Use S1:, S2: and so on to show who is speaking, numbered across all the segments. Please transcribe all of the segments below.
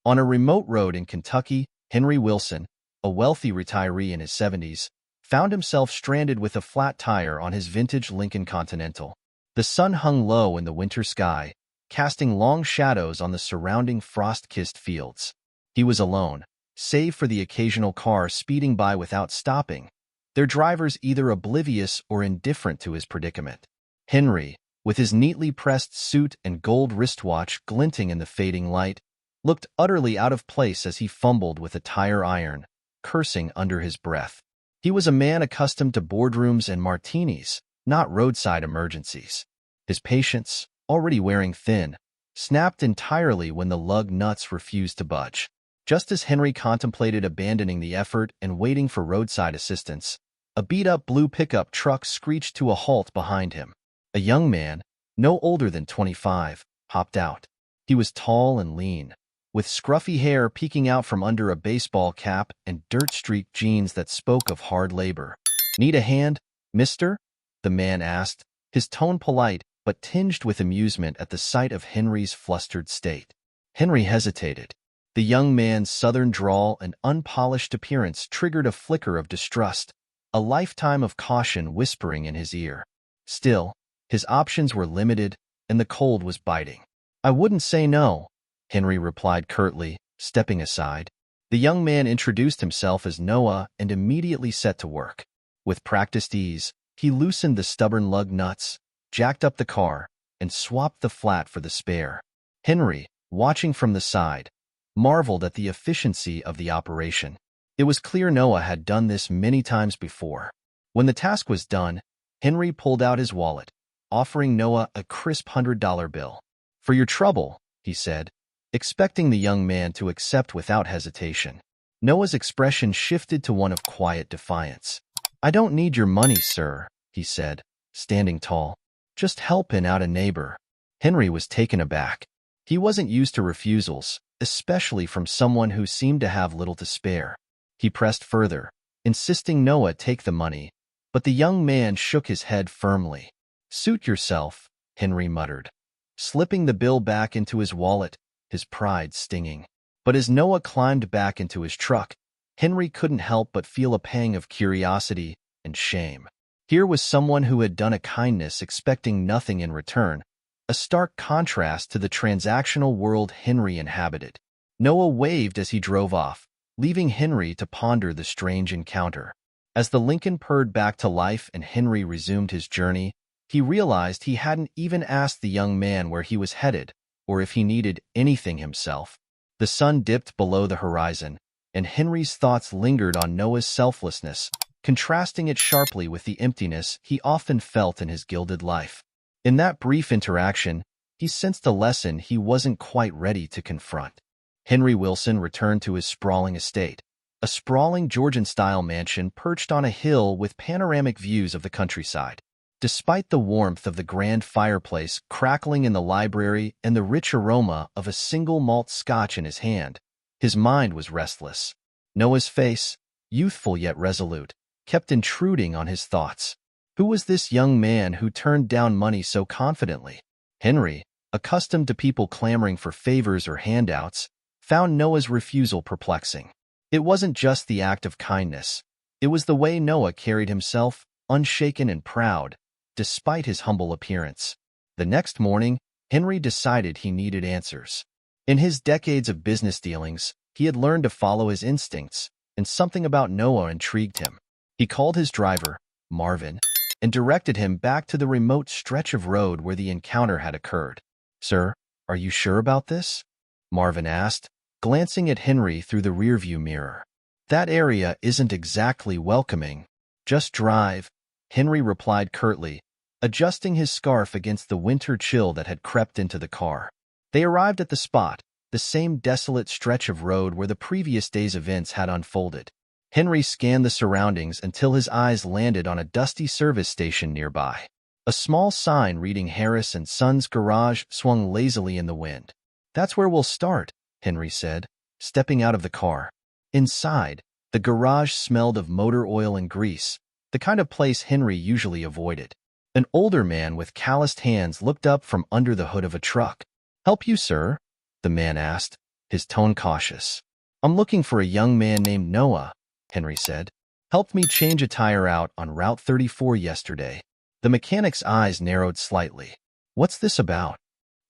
S1: On a remote road in Kentucky, Henry Wilson, a wealthy retiree in his 70s, found himself stranded with a flat tire on his vintage Lincoln Continental. The sun hung low in the winter sky, casting long shadows on the surrounding frost-kissed fields. He was alone, save for the occasional car speeding by without stopping, their drivers either oblivious or indifferent to his predicament. Henry, with his neatly pressed suit and gold wristwatch glinting in the fading light, looked utterly out of place as he fumbled with a tire iron, cursing under his breath. He was a man accustomed to boardrooms and martinis, not roadside emergencies. His patience, already wearing thin, snapped entirely when the lug nuts refused to budge. Just as Henry contemplated abandoning the effort and waiting for roadside assistance, a beat-up blue pickup truck screeched to a halt behind him. A young man, no older than 25, hopped out. He was tall and lean, with scruffy hair peeking out from under a baseball cap and dirt-streaked jeans that spoke of hard labor. "Need a hand, mister?" the man asked, his tone polite but tinged with amusement at the sight of Henry's flustered state. Henry hesitated. The young man's southern drawl and unpolished appearance triggered a flicker of distrust, a lifetime of caution whispering in his ear. Still, his options were limited, and the cold was biting. "I wouldn't say no," Henry replied curtly, stepping aside. The young man introduced himself as Noah and immediately set to work. With practiced ease, he loosened the stubborn lug nuts, jacked up the car, and swapped the flat for the spare. Henry, watching from the side, marveled at the efficiency of the operation. It was clear Noah had done this many times before. When the task was done, Henry pulled out his wallet, offering Noah a crisp $100 bill. "For your trouble," he said, expecting the young man to accept without hesitation. Noah's expression shifted to one of quiet defiance. "I don't need your money, sir," he said, standing tall. "Just helping out a neighbor." Henry was taken aback. He wasn't used to refusals, especially from someone who seemed to have little to spare. He pressed further, insisting Noah take the money, but the young man shook his head firmly. "Suit yourself," Henry muttered, slipping the bill back into his wallet, his pride stinging. But as Noah climbed back into his truck, Henry couldn't help but feel a pang of curiosity and shame. Here was someone who had done a kindness expecting nothing in return, a stark contrast to the transactional world Henry inhabited. Noah waved as he drove off, leaving Henry to ponder the strange encounter. As the Lincoln purred back to life and Henry resumed his journey, he realized he hadn't even asked the young man where he was headed, or if he needed anything himself. The sun dipped below the horizon, and Henry's thoughts lingered on Noah's selflessness, contrasting it sharply with the emptiness he often felt in his gilded life. In that brief interaction, he sensed a lesson he wasn't quite ready to confront. Henry Wilson returned to his sprawling estate, a sprawling Georgian-style mansion perched on a hill with panoramic views of the countryside. Despite the warmth of the grand fireplace crackling in the library and the rich aroma of a single malt scotch in his hand, his mind was restless. Noah's face, youthful yet resolute, kept intruding on his thoughts. Who was this young man who turned down money so confidently? Henry, accustomed to people clamoring for favors or handouts, found Noah's refusal perplexing. It wasn't just the act of kindness. It was the way Noah carried himself, unshaken and proud, despite his humble appearance. The next morning, Henry decided he needed answers. In his decades of business dealings, he had learned to follow his instincts, and something about Noah intrigued him. He called his driver, Marvin, and directed him back to the remote stretch of road where the encounter had occurred. "Sir, are you sure about this?" Marvin asked, glancing at Henry through the rearview mirror. "That area isn't exactly welcoming. Just drive," Henry replied curtly, adjusting his scarf against the winter chill that had crept into the car. They arrived at the spot, the same desolate stretch of road where the previous day's events had unfolded. Henry scanned the surroundings until his eyes landed on a dusty service station nearby. A small sign reading Harris & Sons Garage swung lazily in the wind. "That's where we'll start," Henry said, stepping out of the car. Inside, the garage smelled of motor oil and grease, the kind of place Henry usually avoided. An older man with calloused hands looked up from under the hood of a truck. "Help you, sir?" the man asked, his tone cautious. "I'm looking for a young man named Noah," Henry said. "Helped me change a tire out on Route 34 yesterday." The mechanic's eyes narrowed slightly. "What's this about?"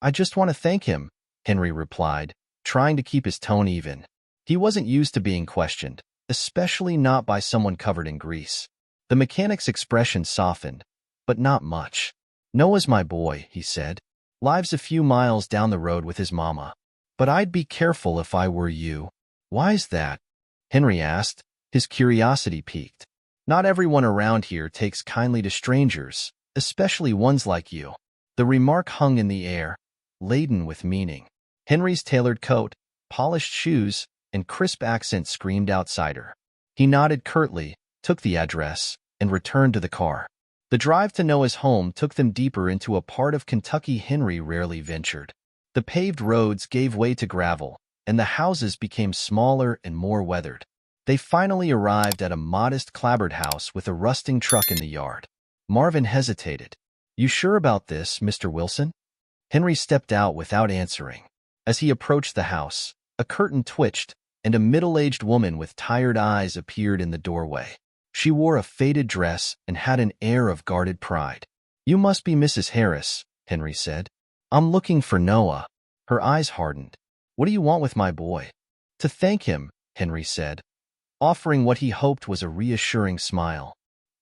S1: "I just want to thank him," Henry replied, trying to keep his tone even. He wasn't used to being questioned, especially not by someone covered in grease. The mechanic's expression softened, but not much. "Noah's my boy," he said. "Lives a few miles down the road with his mama. But I'd be careful if I were you." "Why's that?" Henry asked, his curiosity piqued. "Not everyone around here takes kindly to strangers, especially ones like you." The remark hung in the air, laden with meaning. Henry's tailored coat, polished shoes, and crisp accent screamed outsider. He nodded curtly, took the address, and returned to the car. The drive to Noah's home took them deeper into a part of Kentucky Henry rarely ventured. The paved roads gave way to gravel, and the houses became smaller and more weathered. They finally arrived at a modest clapboard house with a rusting truck in the yard. Marvin hesitated. "You sure about this, Mr. Wilson?" Henry stepped out without answering. As he approached the house, a curtain twitched, and a middle-aged woman with tired eyes appeared in the doorway. She wore a faded dress and had an air of guarded pride. "You must be Mrs. Harris," Henry said. "I'm looking for Noah." Her eyes hardened. "What do you want with my boy?" "To thank him," Henry said, offering what he hoped was a reassuring smile.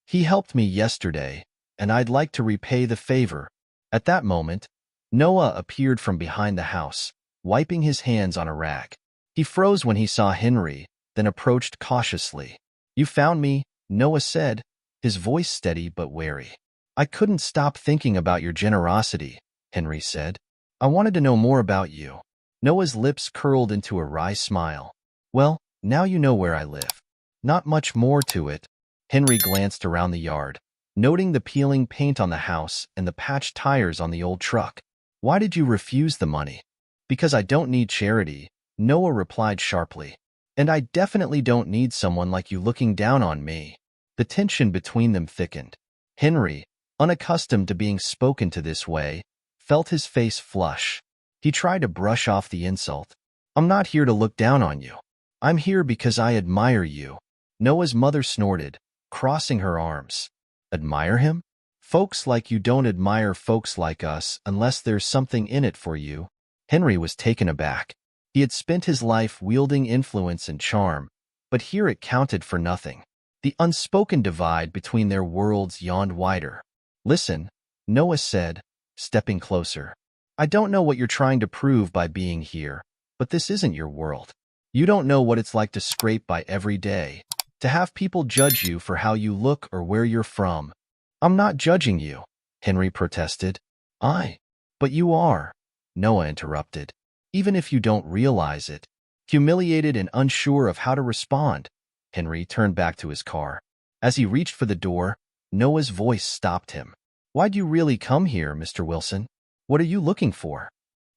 S1: "He helped me yesterday, and I'd like to repay the favor." At that moment, Noah appeared from behind the house, wiping his hands on a rag. He froze when he saw Henry, then approached cautiously. "You found me," Noah said, his voice steady but wary. "I couldn't stop thinking about your generosity," Henry said. "I wanted to know more about you." Noah's lips curled into a wry smile. "Well, now you know where I live." "Not much more to it." Henry glanced around the yard, noting the peeling paint on the house and the patched tires on the old truck. "Why did you refuse the money?" "Because I don't need charity," Noah replied sharply. "And I definitely don't need someone like you looking down on me." The tension between them thickened. Henry, unaccustomed to being spoken to this way, felt his face flush. He tried to brush off the insult. "I'm not here to look down on you. I'm here because I admire you." Noah's mother snorted, crossing her arms. "Admire him? Folks like you don't admire folks like us unless there's something in it for you." Henry was taken aback. He had spent his life wielding influence and charm, but here it counted for nothing. The unspoken divide between their worlds yawned wider. "Listen," Noah said, stepping closer. "I don't know what you're trying to prove by being here, but this isn't your world. You don't know what it's like to scrape by every day, to have people judge you for how you look or where you're from." "I'm not judging you," Henry protested. But you are," Noah interrupted, "even if you don't realize it." Humiliated and unsure of how to respond, Henry turned back to his car. As he reached for the door, Noah's voice stopped him. "Why'd you really come here, Mr. Wilson? What are you looking for?"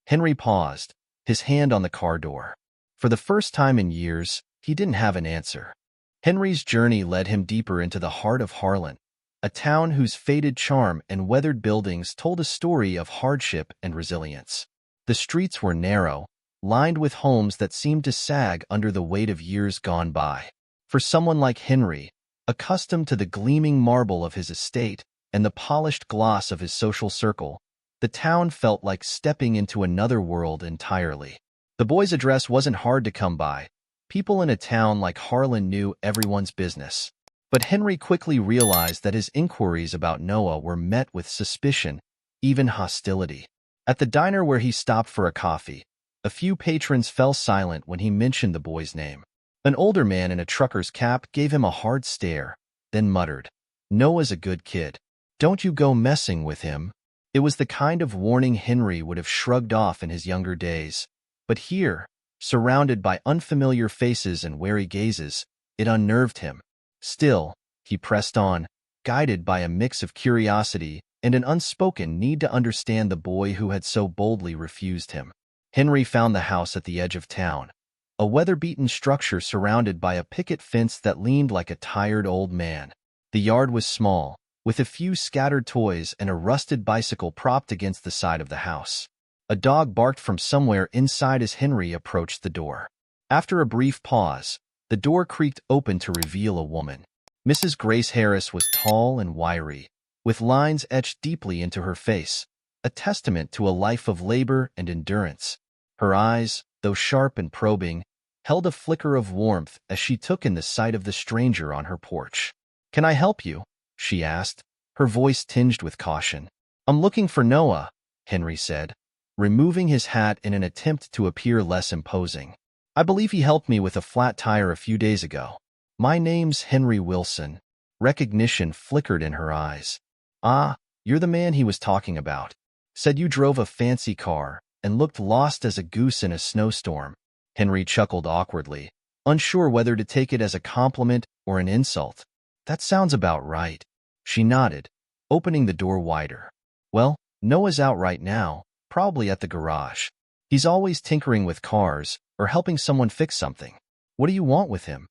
S1: Henry paused, his hand on the car door. For the first time in years, he didn't have an answer. Henry's journey led him deeper into the heart of Harlan, a town whose faded charm and weathered buildings told a story of hardship and resilience. The streets were narrow, lined with homes that seemed to sag under the weight of years gone by. For someone like Henry, accustomed to the gleaming marble of his estate and the polished gloss of his social circle, the town felt like stepping into another world entirely. The boy's address wasn't hard to come by. People in a town like Harlan knew everyone's business. But Henry quickly realized that his inquiries about Noah were met with suspicion, even hostility. At the diner where he stopped for a coffee, a few patrons fell silent when he mentioned the boy's name. An older man in a trucker's cap gave him a hard stare, then muttered, "Noah's a good kid. Don't you go messing with him." It was the kind of warning Henry would have shrugged off in his younger days. But here, surrounded by unfamiliar faces and wary gazes, it unnerved him. Still, he pressed on, guided by a mix of curiosity and an unspoken need to understand the boy who had so boldly refused him. Henry found the house at the edge of town, a weather-beaten structure surrounded by a picket fence that leaned like a tired old man. The yard was small, with a few scattered toys and a rusted bicycle propped against the side of the house. A dog barked from somewhere inside as Henry approached the door. After a brief pause, the door creaked open to reveal a woman. Mrs. Grace Harris was tall and wiry, with lines etched deeply into her face, a testament to a life of labor and endurance. Her eyes, though sharp and probing, held a flicker of warmth as she took in the sight of the stranger on her porch. "Can I help you?" she asked, her voice tinged with caution. "I'm looking for Noah," Henry said, removing his hat in an attempt to appear less imposing. "I believe he helped me with a flat tire a few days ago." "My name's Henry Wilson." Recognition flickered in her eyes. "Ah, you're the man he was talking about. Said you drove a fancy car and looked lost as a goose in a snowstorm." Henry chuckled awkwardly, unsure whether to take it as a compliment or an insult. "That sounds about right." She nodded, opening the door wider. "Well, Noah's out right now, probably at the garage. He's always tinkering with cars or helping someone fix something. What do you want with him?"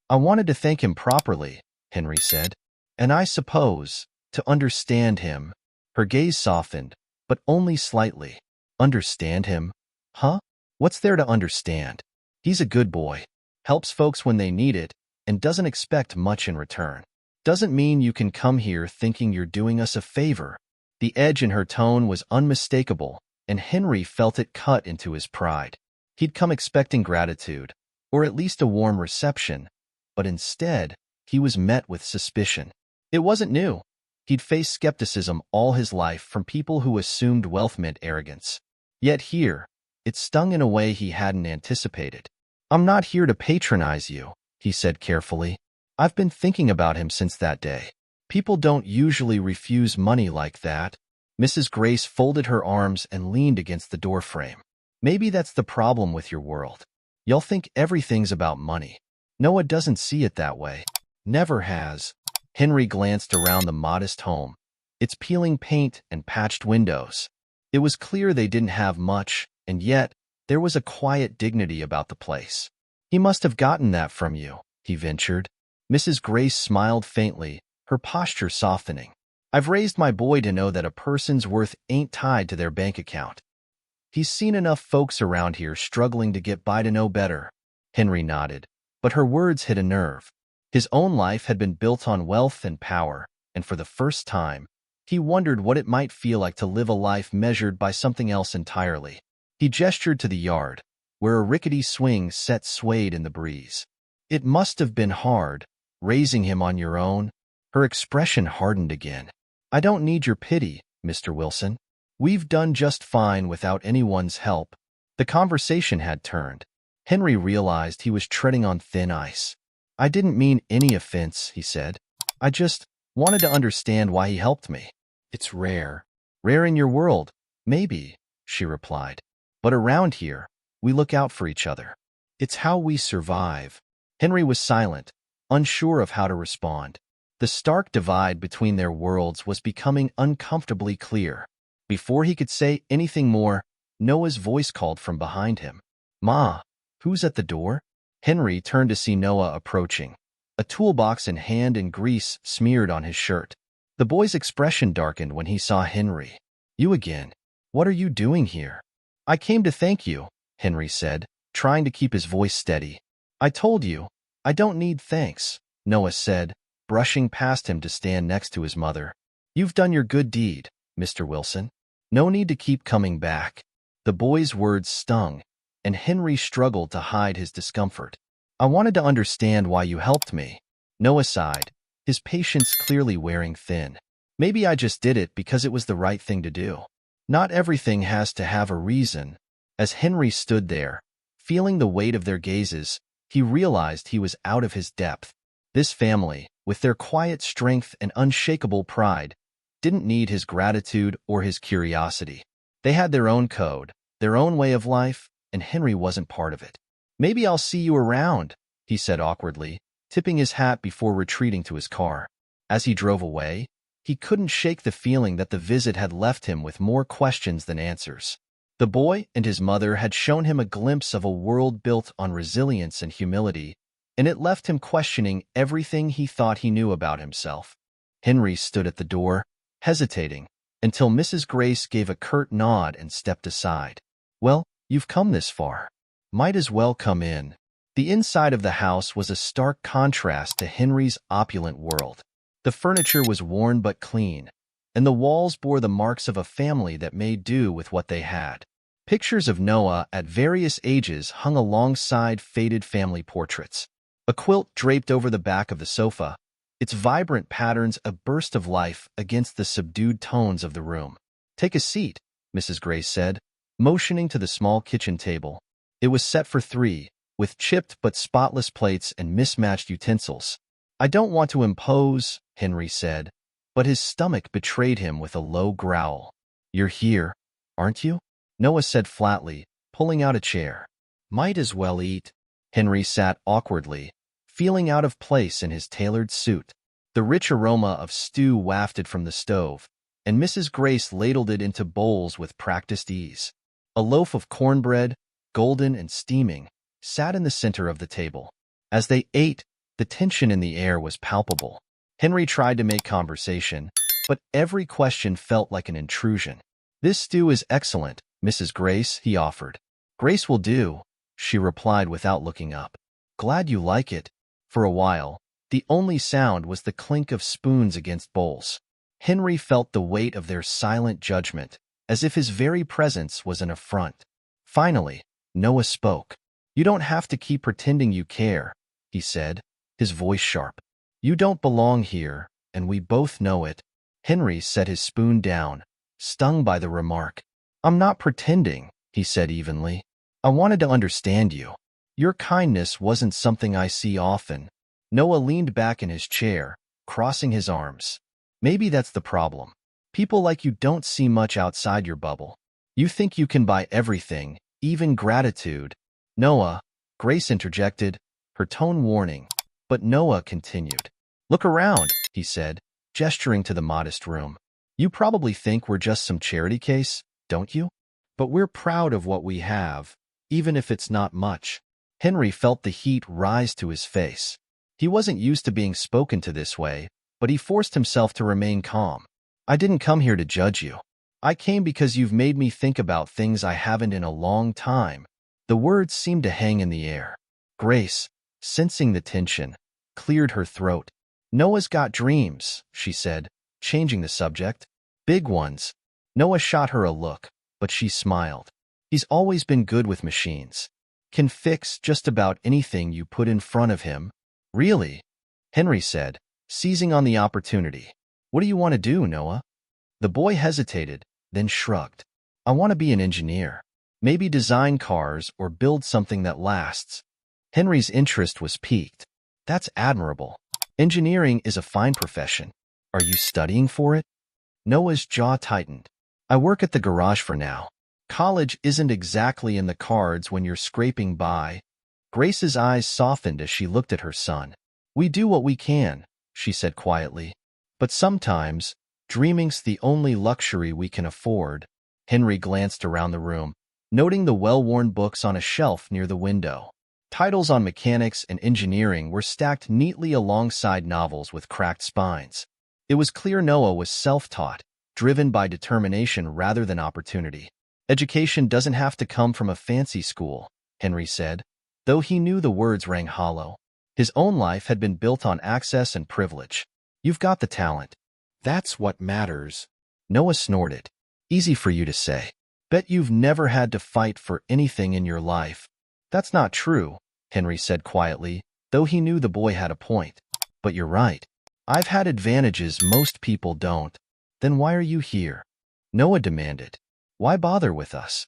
S1: "I wanted to thank him properly," Henry said. "And I suppose, to understand him." Her gaze softened, but only slightly. "Understand him? Huh? What's there to understand? He's a good boy, helps folks when they need it, and doesn't expect much in return. Doesn't mean you can come here thinking you're doing us a favor." The edge in her tone was unmistakable, and Henry felt it cut into his pride. He'd come expecting gratitude, or at least a warm reception, but instead, he was met with suspicion. It wasn't new. He'd faced skepticism all his life from people who assumed wealth meant arrogance. Yet here, it stung in a way he hadn't anticipated. "I'm not here to patronize you," he said carefully. "I've been thinking about him since that day. People don't usually refuse money like that." Mrs. Grace folded her arms and leaned against the doorframe. "Maybe that's the problem with your world. Y'all think everything's about money. Noah doesn't see it that way. Never has." Henry glanced around the modest home, its peeling paint and patched windows. It was clear they didn't have much, and yet there was a quiet dignity about the place. "He must have gotten that from you," he ventured. Mrs. Grace smiled faintly, her posture softening. "I've raised my boy to know that a person's worth ain't tied to their bank account. He's seen enough folks around here struggling to get by to know better." Henry nodded, but her words hit a nerve. His own life had been built on wealth and power, and for the first time, he wondered what it might feel like to live a life measured by something else entirely. He gestured to the yard, where a rickety swing set swayed in the breeze. "It must have been hard, raising him on your own." Her expression hardened again. "I don't need your pity, Mr. Wilson. We've done just fine without anyone's help." The conversation had turned. Henry realized he was treading on thin ice. "I didn't mean any offense," he said. "I just wanted to understand why he helped me." "It's rare." "Rare in your world, maybe," she replied. "But around here, we look out for each other. It's how we survive." Henry was silent, unsure of how to respond. The stark divide between their worlds was becoming uncomfortably clear. Before he could say anything more, Noah's voice called from behind him. "Ma, who's at the door?" Henry turned to see Noah approaching, a toolbox in hand and grease smeared on his shirt. The boy's expression darkened when he saw Henry. "You again. What are you doing here?" "I came to thank you," Henry said, trying to keep his voice steady. "I told you, I don't need thanks," Noah said, brushing past him to stand next to his mother. "You've done your good deed, Mr. Wilson. No need to keep coming back." The boy's words stung, and Henry struggled to hide his discomfort. "I wanted to understand why you helped me." Noah sighed, his patience clearly wearing thin. "Maybe I just did it because it was the right thing to do. Not everything has to have a reason." As Henry stood there, feeling the weight of their gazes, he realized he was out of his depth. This family, with their quiet strength and unshakable pride, didn't need his gratitude or his curiosity. They had their own code, their own way of life, and Henry wasn't part of it. "Maybe I'll see you around," he said awkwardly, tipping his hat before retreating to his car. As he drove away, he couldn't shake the feeling that the visit had left him with more questions than answers. The boy and his mother had shown him a glimpse of a world built on resilience and humility, and it left him questioning everything he thought he knew about himself. Henry stood at the door, hesitating, until Mrs. Grace gave a curt nod and stepped aside. "Well, you've come this far. Might as well come in." The inside of the house was a stark contrast to Henry's opulent world. The furniture was worn but clean, and the walls bore the marks of a family that made do with what they had. Pictures of Noah at various ages hung alongside faded family portraits. A quilt draped over the back of the sofa, its vibrant patterns a burst of life against the subdued tones of the room. "Take a seat," Mrs. Grace said, motioning to the small kitchen table. It was set for three, with chipped but spotless plates and mismatched utensils. "I don't want to impose," Henry said, but his stomach betrayed him with a low growl. "You're here, aren't you?" Noah said flatly, pulling out a chair. "Might as well eat." Henry sat awkwardly, feeling out of place in his tailored suit. The rich aroma of stew wafted from the stove, and Mrs. Grace ladled it into bowls with practiced ease. A loaf of cornbread, golden and steaming, sat in the center of the table. As they ate, the tension in the air was palpable. Henry tried to make conversation, but every question felt like an intrusion. "This stew is excellent, Mrs. Grace," he offered. "Grace will do," she replied without looking up. "Glad you like it." For a while, the only sound was the clink of spoons against bowls. Henry felt the weight of their silent judgment, as if his very presence was an affront. Finally, Noah spoke. "You don't have to keep pretending you care," he said, his voice sharp. "You don't belong here, and we both know it." Henry set his spoon down, stung by the remark. "I'm not pretending," he said evenly. "I wanted to understand you. Your kindness wasn't something I see often." Noah leaned back in his chair, crossing his arms. "Maybe that's the problem. People like you don't see much outside your bubble. You think you can buy everything, even gratitude." "Noah," Grace interjected, her tone warning, but Noah continued. "Look around," he said, gesturing to the modest room. "You probably think we're just some charity case, don't you? But we're proud of what we have, even if it's not much." Henry felt the heat rise to his face. He wasn't used to being spoken to this way, but he forced himself to remain calm. "I didn't come here to judge you. I came because you've made me think about things I haven't in a long time." The words seemed to hang in the air. Grace, sensing the tension, cleared her throat. "Noah's got dreams," she said, changing the subject. "Big ones." Noah shot her a look, but she smiled. "He's always been good with machines. Can fix just about anything you put in front of him." "Really?" Henry said, seizing on the opportunity. "What do you want to do, Noah?" The boy hesitated, then shrugged. "I want to be an engineer. Maybe design cars or build something that lasts." Henry's interest was piqued. "That's admirable. Engineering is a fine profession. Are you studying for it?" Noah's jaw tightened. "I work at the garage for now. College isn't exactly in the cards when you're scraping by." Grace's eyes softened as she looked at her son. "We do what we can," she said quietly. "But sometimes, dreaming's the only luxury we can afford." Henry glanced around the room, noting the well-worn books on a shelf near the window. Titles on mechanics and engineering were stacked neatly alongside novels with cracked spines. It was clear Noah was self-taught, driven by determination rather than opportunity. "Education doesn't have to come from a fancy school," Henry said, though he knew the words rang hollow. His own life had been built on access and privilege. "You've got the talent. That's what matters." Noah snorted. "Easy for you to say. Bet you've never had to fight for anything in your life." "That's not true," Henry said quietly, though he knew the boy had a point. "But you're right. I've had advantages most people don't." "Then why are you here?" Noah demanded. "Why bother with us?"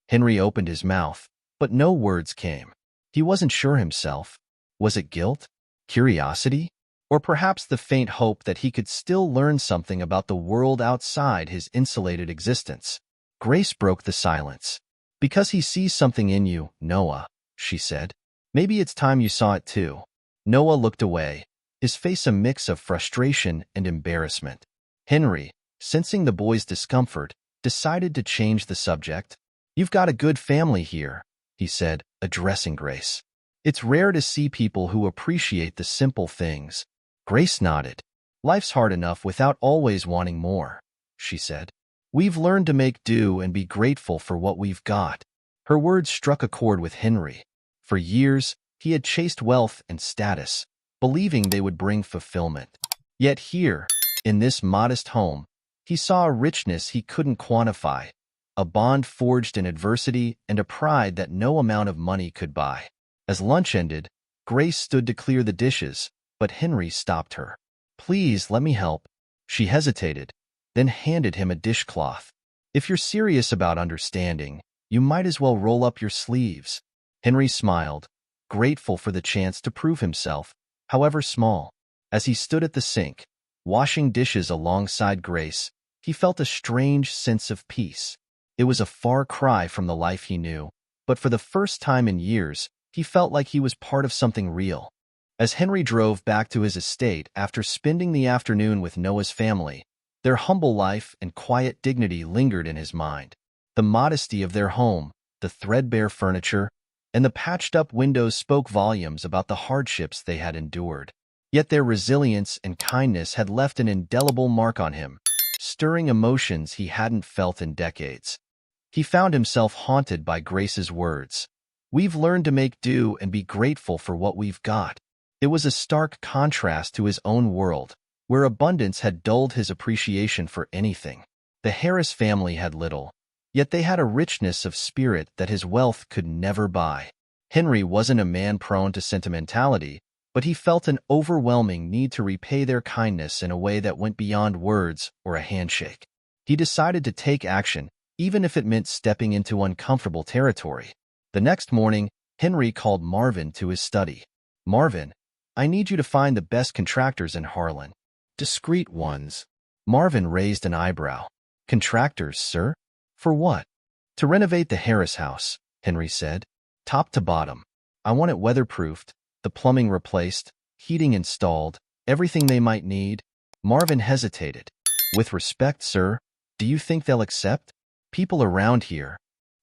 S1: Henry opened his mouth, but no words came. He wasn't sure himself. Was it guilt? Curiosity? Or perhaps the faint hope that he could still learn something about the world outside his insulated existence? Grace broke the silence. "Because he sees something in you, Noah," she said. "Maybe it's time you saw it too." Noah looked away, his face a mix of frustration and embarrassment. Henry, sensing the boy's discomfort, decided to change the subject. "You've got a good family here," he said, addressing Grace. "It's rare to see people who appreciate the simple things." Grace nodded. "Life's hard enough without always wanting more," she said. We've learned to make do and be grateful for what we've got. Her words struck a chord with Henry. For years, he had chased wealth and status, believing they would bring fulfillment. Yet here, in this modest home, he saw a richness he couldn't quantify, a bond forged in adversity and a pride that no amount of money could buy. As lunch ended, Grace stood to clear the dishes, but Henry stopped her. "Please, let me help." She hesitated, then handed him a dishcloth. "If you're serious about understanding, you might as well roll up your sleeves." Henry smiled, grateful for the chance to prove himself, however small. As he stood at the sink, washing dishes alongside Grace, he felt a strange sense of peace. It was a far cry from the life he knew, but for the first time in years, he felt like he was part of something real. As Henry drove back to his estate after spending the afternoon with Noah's family, their humble life and quiet dignity lingered in his mind. The modesty of their home, the threadbare furniture, and the patched-up windows spoke volumes about the hardships they had endured. Yet their resilience and kindness had left an indelible mark on him, stirring emotions he hadn't felt in decades. He found himself haunted by Grace's words. "We've learned to make do and be grateful for what we've got." It was a stark contrast to his own world, where abundance had dulled his appreciation for anything. The Harris family had little, yet they had a richness of spirit that his wealth could never buy. Henry wasn't a man prone to sentimentality, but he felt an overwhelming need to repay their kindness in a way that went beyond words or a handshake. He decided to take action, even if it meant stepping into uncomfortable territory. The next morning, Henry called Marvin to his study. "Marvin, I need you to find the best contractors in Harlan." "Discreet ones." Marvin raised an eyebrow. "Contractors, sir? For what?" "To renovate the Harris house," Henry said. "Top to bottom. I want it weatherproofed, the plumbing replaced, heating installed, everything they might need." Marvin hesitated. "With respect, sir, do you think they'll accept? People around here—"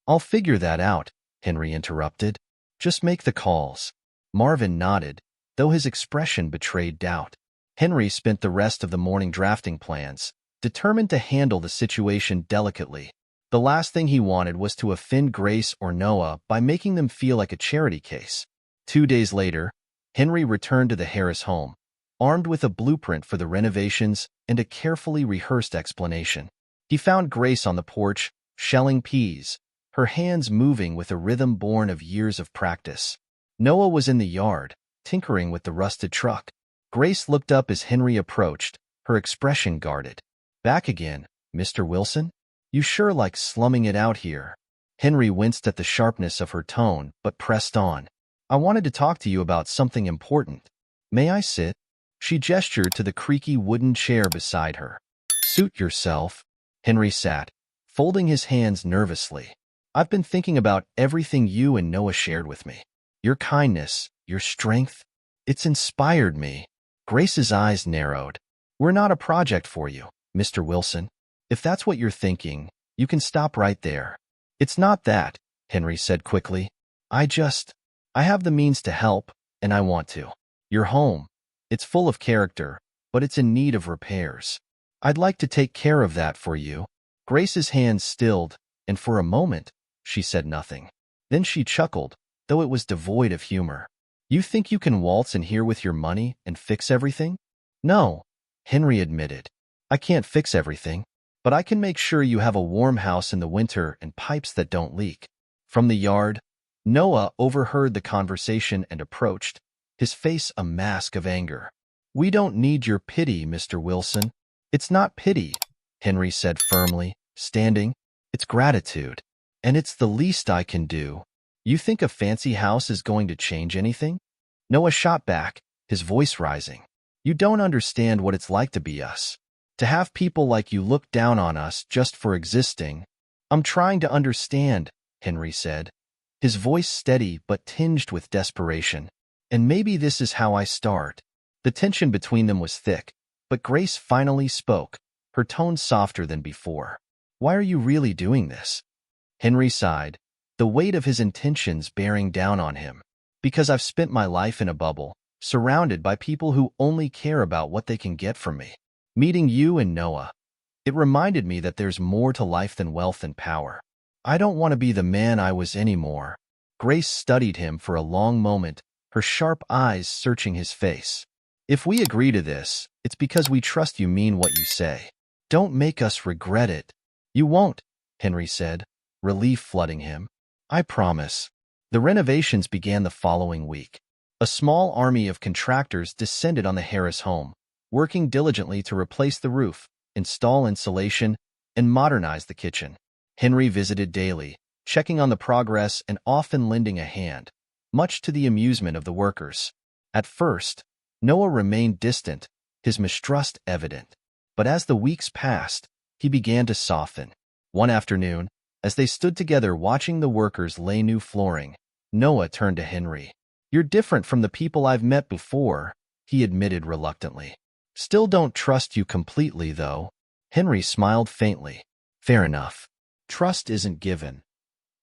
S1: "I'll figure that out," Henry interrupted. "Just make the calls." Marvin nodded, though his expression betrayed doubt. Henry spent the rest of the morning drafting plans, determined to handle the situation delicately. The last thing he wanted was to offend Grace or Noah by making them feel like a charity case. 2 days later, Henry returned to the Harris home, armed with a blueprint for the renovations and a carefully rehearsed explanation. He found Grace on the porch, shelling peas, her hands moving with a rhythm born of years of practice. Noah was in the yard, tinkering with the rusted truck. Grace looked up as Henry approached, her expression guarded. "Back again, Mr. Wilson? You sure like slumming it out here." Henry winced at the sharpness of her tone, but pressed on. "I wanted to talk to you about something important. May I sit?" She gestured to the creaky wooden chair beside her. "Suit yourself." Henry sat, folding his hands nervously. "I've been thinking about everything you and Noah shared with me. Your kindness, your strength. It's inspired me." Grace's eyes narrowed. "We're not a project for you, Mr. Wilson. If that's what you're thinking, you can stop right there." "It's not that," Henry said quickly. I have the means to help, and I want to. Your home, it's full of character, but it's in need of repairs. I'd like to take care of that for you." Grace's hands stilled, and for a moment, she said nothing. Then she chuckled, though it was devoid of humor. "You think you can waltz in here with your money and fix everything?" "No," Henry admitted. "I can't fix everything, but I can make sure you have a warm house in the winter and pipes that don't leak." From the yard, Noah overheard the conversation and approached, his face a mask of anger. "We don't need your pity, Mr. Wilson." "It's not pity," Henry said firmly, standing. "It's gratitude, and it's the least I can do." "You think a fancy house is going to change anything?" Noah shot back, his voice rising. "You don't understand what it's like to be us. To have people like you look down on us just for existing." "I'm trying to understand," Henry said, his voice steady but tinged with desperation. "And maybe this is how I start." The tension between them was thick, but Grace finally spoke, her tone softer than before. "Why are you really doing this?" Henry sighed, the weight of his intentions bearing down on him. "Because I've spent my life in a bubble, surrounded by people who only care about what they can get from me. Meeting you and Noah, It reminded me that there's more to life than wealth and power. I don't want to be the man I was anymore. Grace studied him for a long moment, her sharp eyes searching his face. If we agree to this, it's because we trust you mean what you say. Don't make us regret it. You won't, Henry said, relief flooding him. I promise. The renovations began the following week. A small army of contractors descended on the Harris home, working diligently to replace the roof, install insulation, and modernize the kitchen. Henry visited daily, checking on the progress and often lending a hand, much to the amusement of the workers. At first, Noah remained distant, his mistrust evident. But as the weeks passed, he began to soften. One afternoon, as they stood together watching the workers lay new flooring, Noah turned to Henry. You're different from the people I've met before, he admitted reluctantly. Still don't trust you completely, though. Henry smiled faintly. Fair enough. Trust isn't given.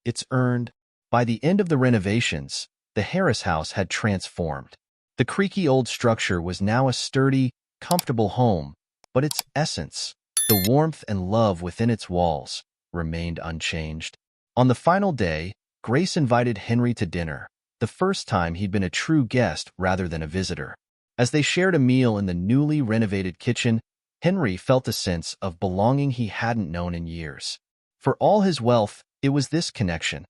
S1: It's earned. By the end of the renovations, the Harris house had transformed. The creaky old structure was now a sturdy, comfortable home, but its essence, the warmth and love within its walls, remained unchanged. On the final day, Grace invited Henry to dinner, the first time he'd been a true guest rather than a visitor. As they shared a meal in the newly renovated kitchen, Henry felt a sense of belonging he hadn't known in years. For all his wealth, it was this connection,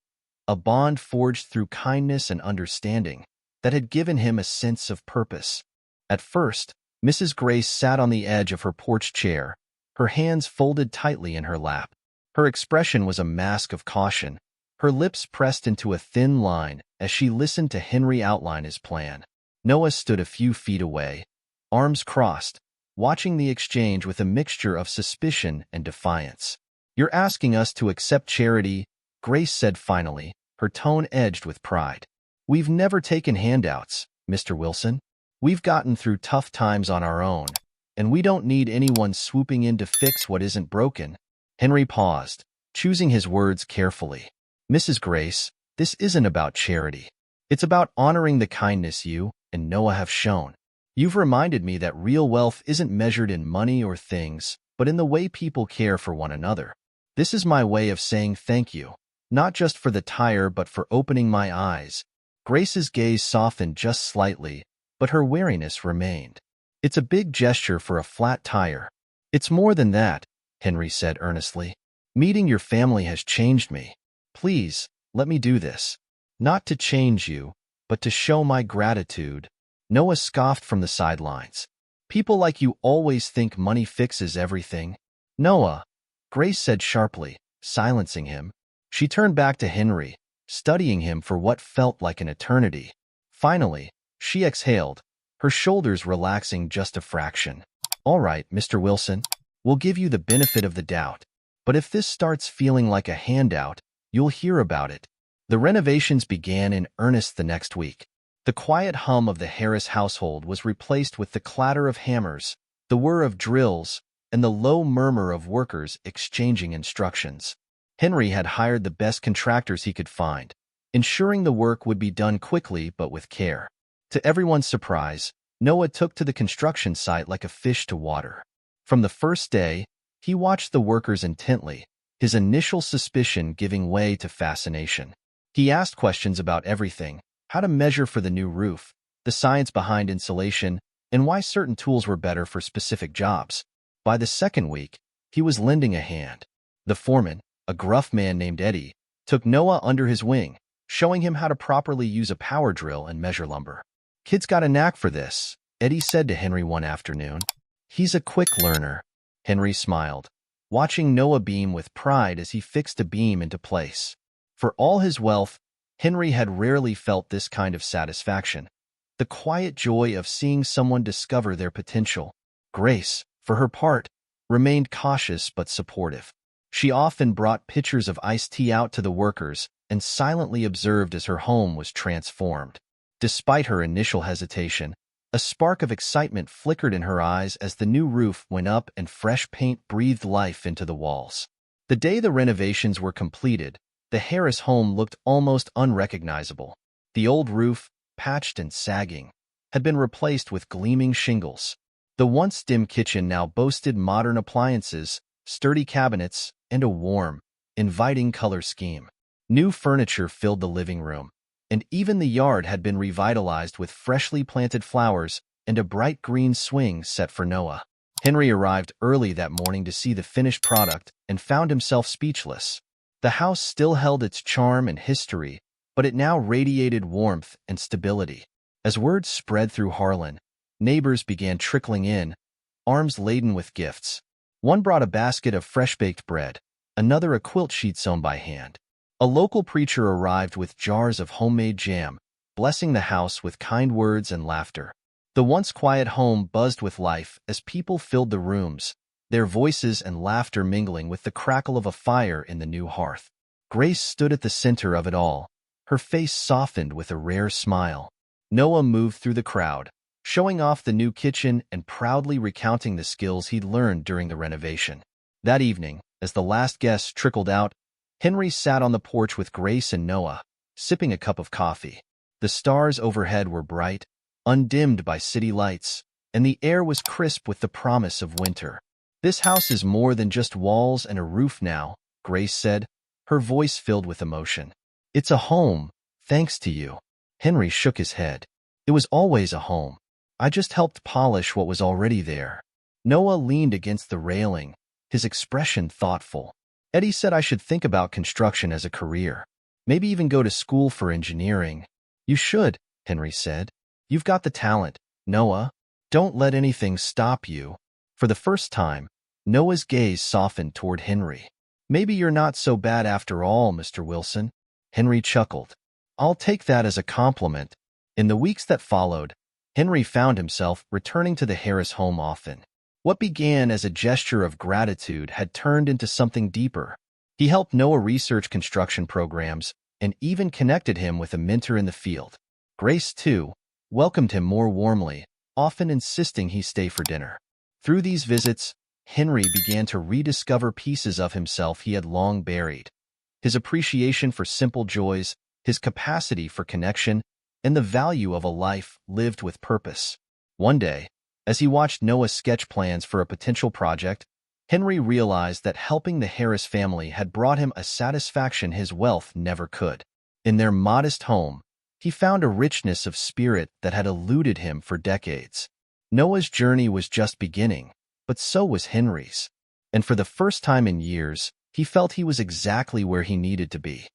S1: a bond forged through kindness and understanding, that had given him a sense of purpose. At first, Mrs. Grace sat on the edge of her porch chair, her hands folded tightly in her lap. Her expression was a mask of caution, her lips pressed into a thin line as she listened to Henry outline his plan. Noah stood a few feet away, arms crossed, watching the exchange with a mixture of suspicion and defiance. You're asking us to accept charity, Grace said finally, her tone edged with pride. We've never taken handouts, Mr. Wilson. We've gotten through tough times on our own, and we don't need anyone swooping in to fix what isn't broken. Henry paused, choosing his words carefully. Mrs. Grace, this isn't about charity. It's about honoring the kindness you and Noah have shown. You've reminded me that real wealth isn't measured in money or things, but in the way people care for one another. This is my way of saying thank you, not just for the Tyre but for opening my eyes. Grace's gaze softened just slightly, but her wariness remained. It's a big gesture for a flat tire. It's more than that, Henry said earnestly. Meeting your family has changed me. Please, let me do this. Not to change you, but to show my gratitude. Noah scoffed from the sidelines. People like you always think money fixes everything. Noah, Grace said sharply, silencing him. She turned back to Henry, studying him for what felt like an eternity. Finally, she exhaled, her shoulders relaxing just a fraction. All right, Mr. Wilson, we'll give you the benefit of the doubt. But if this starts feeling like a handout, you'll hear about it. The renovations began in earnest the next week. The quiet hum of the Harris household was replaced with the clatter of hammers, the whir of drills, and the low murmur of workers exchanging instructions. Henry had hired the best contractors he could find, ensuring the work would be done quickly but with care. To everyone's surprise, Noah took to the construction site like a fish to water. From the first day, he watched the workers intently, his initial suspicion giving way to fascination. He asked questions about everything: how to measure for the new roof, the science behind insulation, and why certain tools were better for specific jobs. By the second week, he was lending a hand. The foreman, a gruff man named Eddie, took Noah under his wing, showing him how to properly use a power drill and measure lumber. Kid's got a knack for this, Eddie said to Henry one afternoon. He's a quick learner. Henry smiled, watching Noah beam with pride as he fixed a beam into place. For all his wealth, Henry had rarely felt this kind of satisfaction, the quiet joy of seeing someone discover their potential. Grace, for her part, remained cautious but supportive. She often brought pitchers of iced tea out to the workers and silently observed as her home was transformed. Despite her initial hesitation, a spark of excitement flickered in her eyes as the new roof went up and fresh paint breathed life into the walls. The day the renovations were completed, the Harris home looked almost unrecognizable. The old roof, patched and sagging, had been replaced with gleaming shingles. The once dim kitchen now boasted modern appliances, sturdy cabinets, and a warm, inviting color scheme. New furniture filled the living room, and even the yard had been revitalized with freshly planted flowers and a bright green swing set for Noah. Henry arrived early that morning to see the finished product and found himself speechless. The house still held its charm and history, but it now radiated warmth and stability. As word spread through Harlan, neighbors began trickling in, arms laden with gifts. One brought a basket of fresh-baked bread, another a quilt sheet sewn by hand. A local preacher arrived with jars of homemade jam, blessing the house with kind words and laughter. The once quiet home buzzed with life as people filled the rooms, their voices and laughter mingling with the crackle of a fire in the new hearth. Grace stood at the center of it all, her face softened with a rare smile. Noah moved through the crowd, showing off the new kitchen and proudly recounting the skills he'd learned during the renovation. That evening, as the last guests trickled out, Henry sat on the porch with Grace and Noah, sipping a cup of coffee. The stars overhead were bright, undimmed by city lights, and the air was crisp with the promise of winter. "This house is more than just walls and a roof now," Grace said, her voice filled with emotion. "It's a home, thanks to you." Henry shook his head. "It was always a home. I just helped polish what was already there." Noah leaned against the railing, his expression thoughtful. "Eddie said I should think about construction as a career. Maybe even go to school for engineering." "You should," Henry said. "You've got the talent, Noah. Don't let anything stop you." For the first time, Noah's gaze softened toward Henry. "Maybe you're not so bad after all, Mr. Wilson." Henry chuckled. "I'll take that as a compliment." In the weeks that followed, Henry found himself returning to the Harris home often. What began as a gesture of gratitude had turned into something deeper. He helped Noah research construction programs and even connected him with a mentor in the field. Grace, too, welcomed him more warmly, often insisting he stay for dinner. Through these visits, Henry began to rediscover pieces of himself he had long buried. His appreciation for simple joys, his capacity for connection, and the value of a life lived with purpose. One day, as he watched Noah sketch plans for a potential project, Henry realized that helping the Harris family had brought him a satisfaction his wealth never could. In their modest home, he found a richness of spirit that had eluded him for decades. Noah's journey was just beginning, but so was Henry's. And for the first time in years, he felt he was exactly where he needed to be.